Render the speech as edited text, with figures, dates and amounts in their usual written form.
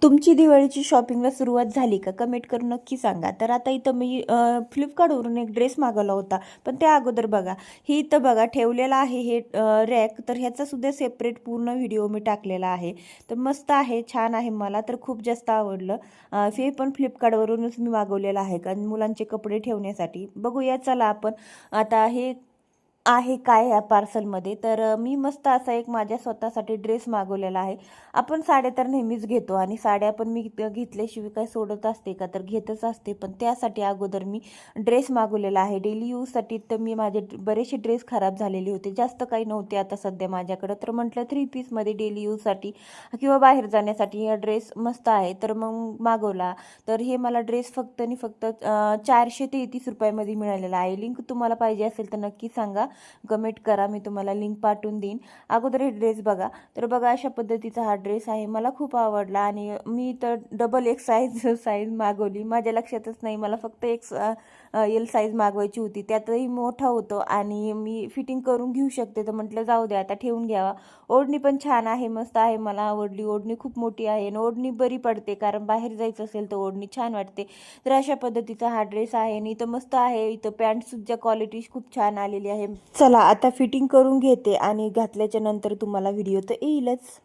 तुमची दिवाळीची शॉपिंगला सुरुवात झाली का? कमेंट करून नक्की सांगा. तर आता इथं मी फ्लिपकार्टवरून एक ड्रेस मागवला होता. पण त्या अगोदर बघा, ही इथं बघा ठेवलेला आहे हे रॅक. तर ह्याचासुद्धा सेपरेट पूर्ण व्हिडिओ मी टाकलेला आहे. तर मस्त आहे, छान आहे. मला तर खूप जास्त आवडलं. हे पण फ्लिपकार्टवरूनच मी मागवलेलं आहे कारण मुलांचे कपडे ठेवण्यासाठी. बघूया चला आपण आता हे आहे काय ह्या पार्सलमध्ये. तर मी मस्त असा एक माझ्या स्वतःसाठी ड्रेस मागवलेला आहे. आपण साड्या तर नेहमीच घेतो आणि साड्या पण मी घेतल्याशिवाय काय सोडत असते का? तर घेतच असते. पण त्यासाठी अगोदर मी ड्रेस मागवलेला आहे डेली यूजसाठी. तर मी माझे बरेचसे ड्रेस खराब झालेले होते, जास्त काही नव्हते आता सध्या माझ्याकडं. तर म्हटलं 3 पीसमध्ये डेली यूजसाठी किंवा बाहेर जाण्यासाठी हा ड्रेस मस्त आहे, तर मग मागवला. तर हे मला ड्रेस फक्त आणि फक्त 433 रुपयामध्ये मिळालेला आहे. लिंक तुम्हाला पाहिजे असेल तर नक्की सांगा, कमेंट करा, मी तुम्हाला लिंक पाठवून देईन. अगोदर हे ड्रेस बघा. तर बघा अशा पद्धतीचा हा ड्रेस आहे, मला खूप आवडला. आणि मी तर डबल एक साईज मागवली. माझ्या लक्षातच नाही, मला फक्त एक एल साईज मागवायची होती. त्यातही मोठा होतो आणि मी फिटिंग करून घेऊ शकते. तर म्हटलं जाऊ द्या आता ठेवून घ्यावा. ओढणी पण छान आहे, मस्त आहे, मला आवडली. ओढणी खूप मोठी आहे आणि ओढणी बरी पडते कारण बाहेर जायचं असेल तर ओढणी छान वाटते. तर अशा पद्धतीचा हा ड्रेस आहे आणि इथं मस्त आहे. इथं पॅन्टसुद्धा क्वालिटी खूप छान आलेली आहे. चला आता फिटिंग करून घेते आणि घातल्याच्या नंतर तुम्हाला व्हिडिओ तर येईलच.